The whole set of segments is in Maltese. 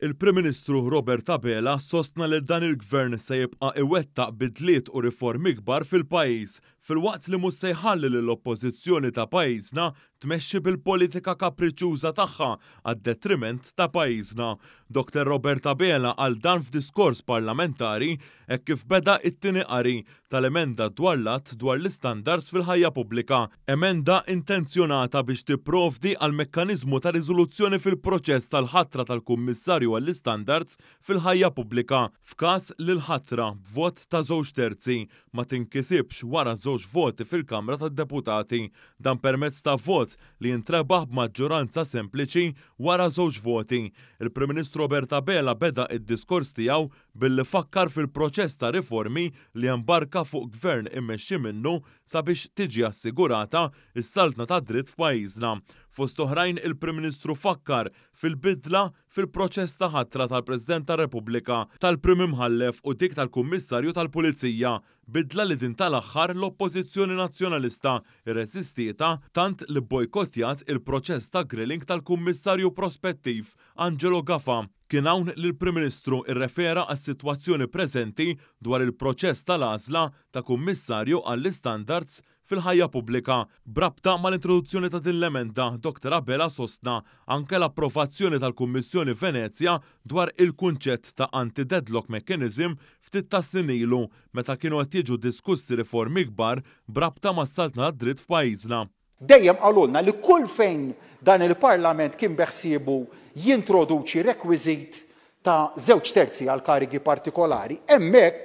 Il-Prim Ministru Robert Abela sostna li dan il-Gvern se jibqa' iwettaq bidliet u riformi kbar fil-pajjiż filwaqt li mhux se jħalli lill-oppożizzjoni ta' pajjiżna tmexxi bil-politika kapriċjuża tagħha għad-detriment ta' pajjiżna. Dr. Robert Abela għal dan f'diskors parlamentari hekk kif beda it-tieni qari tal-emenda dwar l-att dwar l-istandards fil-ħajja pubblika, emenda intenzjonata biex tipprovdi għal mekkaniżmu ta' riżoluzzjoni fil-proċess tal-ħatra tal-Kummissarju għall-istandards fil-ħajja pubblika f'każ li l-ħatra b'vot ta' 2/3 ma tinkisibx wara 2 voti fil-Kamra tad-Deputati, dan permezz ta' vot li jintrebaħ b'maġġoranza sempliċi wara 2 voti. Il-Prim Ministru Robert Abela beda id-diskors tiegħu billi fakkar fil-proċess ta' riformi li embarka fuq gvern immexxi minnu sabiex tiġi assigurata s-saltna ta' dritt f'pajjiżna. Fost oħrajn il-Prim Ministru fakkar fil-bidla fil-proċess ta' ħatra tal-President tar-Repubblika, tal-Prim Imħallef u dik tal-Kummissarju tal-Pulizija, bidla li din tal-aħħar l-Oppożizzjoni Nazzjonalista irreżistieta tant li bojkottjat il-proċess ta' grilling tal-Kummissarju prospettiv Angelo Gafa. Kien hawn li l-Prim Ministru irrefera għas-sitwazzjoni preżenti dwar il-proċess tal-għażla ta' kummissarju għall-istandards fil-ħajja pubblika. Brabta mal-introduzzjoni ta' din l-emenda, Dr. Abela sostna anke l-approvazzjoni tal-Kummissjoni Venezia dwar il-kunċett ta' anti-deadlock mechanism ftit ta' snin ilu meta kienu qed jiġu diskussi riformi kbar brabta mas-saltna tad-dritt f'pajjiżna. Dejjem qalulna li kull fejn dan il-Parlament kien beħsiebu jintroduċi rekwiżit ta' 2/3 għal karigi partikolari, hemmhekk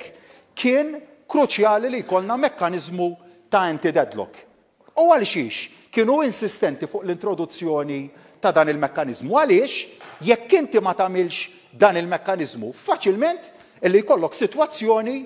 kien kruċjali li jkollna mekkaniżmu ta' anti-deadlock. U għaliex kienu insistenti fuq l-introduzzjoni ta' dan il-mekkaniżmu. Għaliex jekk inti ma tagħmilx dan il-mekkaniżmu faċilment illi jkollok sitwazzjoni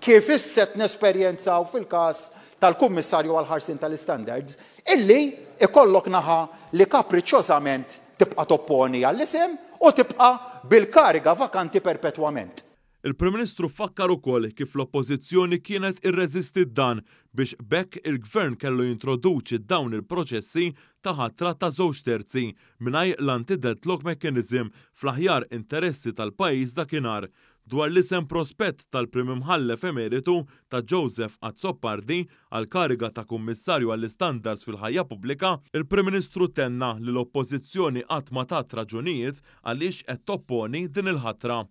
kif isset nesperjenzaw fil-każ tal-Kummissarju għall-ħarsien tal-Standards, illi ikollok naħa li kapriċċjożament tibqa' topponi għall-isem u tibqa' bil-kariga vakanti perpetwament. Il-Prim Ministru fakkar ukoll kif l-Oppożizzjoni kienet irreżistit dan biex bekk il-Gvern kellu jintroduċi dawn il-proċessi ta' ħatra ta' 2/3 mingħajr l-anti-deadlock mechanism fl-aħjar interessi tal-pajjiż dakinhar. Dwar l-isem prospett tal-Prim Imħallef Emeritu ta' Joseph Azzopardi għal kariga ta' Kummissarju għall-Istandards fil-ħajja pubblika, il-Prim Ministru tenna li l-Oppożizzjoni qatt ma tat raġunijiet għaliex qed topponi din il-ħatra.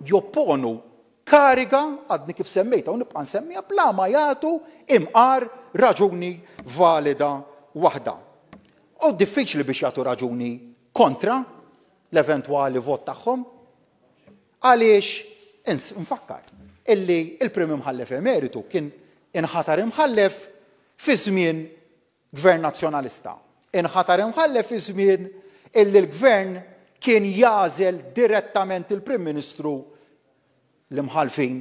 Jopponu kariga, għadni kif semmejta u nibqa' nsemmija bla ma jagħtu imqar raġuni valida waħda. U diffiċli biex jagħtu raġuni kontra l-eventwali vot tagħhom. Għaliex nfakkar illi il-Prim Imħallef Emeritu kien inħatar imħallef fi żmien Gvern Nazzjonalista. Inħatar imħallef fi żmien illi l-Gvern kien jagħżel direttament il-Prim Ministru l-imħalfin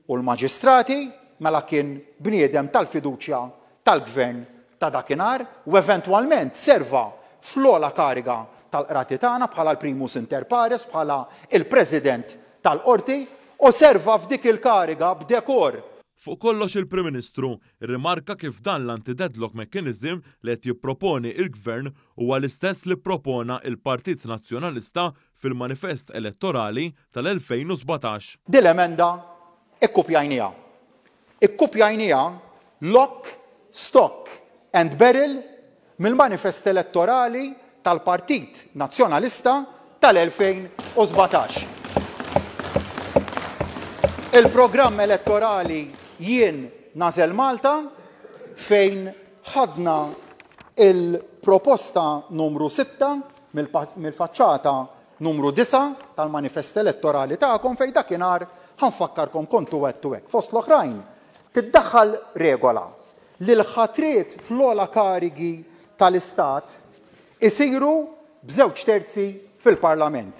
u l-maġistrati mela kien bniedem tal-fiduċja tal-Gvern ta' dakinhar u eventwalment serva fl-ogħla kariga tal-qrati tagħna bħala l-primus inter pares, bħala il-President tal-Qorti u serva f'dik il-kariga b'dekor. Fuq kollox il-Prim Ministru rrimarka kif dan l-anti-deadlock mechanism li qed jipproponi il-Gvern huwa l-istess li propona il-Partit Nazzjonalista fil-manifest elettorali tal-2017. Dil-emenda ikkupjajnija. Ikkupjajnija lock, stock and barrel mill-manifest elettorali tal-Partit Nazzjonalista tal-2017. Il-programm elettorali jien nażel Malta fejn ħadna il-proposta numru 6 mill-faċċata numru 9 tal-manifest elettorali tagħkom fejn dakinhar ħanfakkarkom kontu għedtu hekk. Fost l-oħrajn tiddaħħal regola li l-ħatriet fl-ogħla karigi tal-Istat isiru b'2/3 fil-Parlament.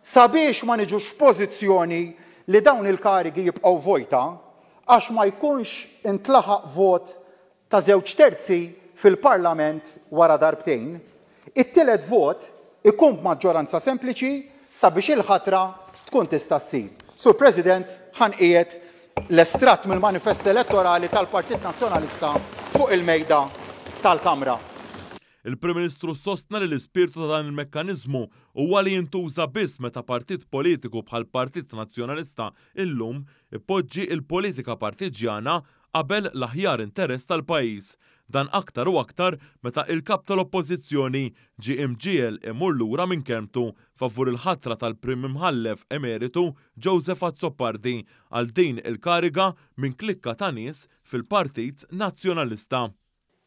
Sabiex ma niġux f'pożizzjoni li dawn il-karigi jibqgħu vojta għax ma jkunx intlaħaq vot ta' 2/3 fil-Parlament wara darbtejn, it-tielet vot ikun b'maġġoranza sempliċi sabiex il-ħatra tkun tista' ssir. Sur President, ħanqiegħed l-estratt mill-manifest elettorali tal-Partit Nazzjonalista fuq il-mejda tal-Kamra. Il-Prim Ministru sostna li l-ispirtu ta' dan il-mekkaniżmu huwa li jintuża biss meta partit politiku bħal Partit Nazzjonalista illum ipoġġi il-politika partiġjana qabel l-aħjar interess tal-pajjiż. Dan aktar u aktar meta il-kap tal-oppożizzjoni ġie imġiel imur lura minn kelmtu favur il-ħatra tal-Prim Imħallef Emeritu Joseph Azzopardi għal din il-kariga minn klikka ta' nies fil-Partit Nazzjonalista.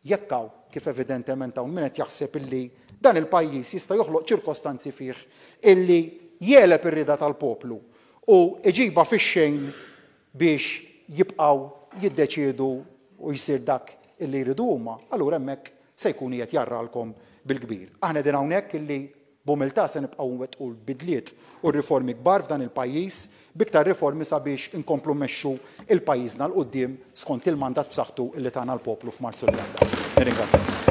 Jekk hawn kif evidentement hawn min qed jaħseb illi dan il-pajjiż jista' joħloq ċirkostanzi fih illi jeleb ir-rida tal-poplu u iġiba fix-xejn biex jibqgħu jiddeċiedu u jsir dak illi jridu huma, allura hemmhekk se jkun qiegħed jarralkom bil-kbir. Aħna din hawnhekk illi b'umiltà se nibqgħu nwettqu l-bidliet u r-riformi kbar f'dan il-pajjiż b'iktar riformi sabiex inkomplu mmexxu il-pajjiżna l qudiem skont il-mandat b'saħħtu illi tagħna l-poplu f'Marzu li għadda. Nirringrazzjak.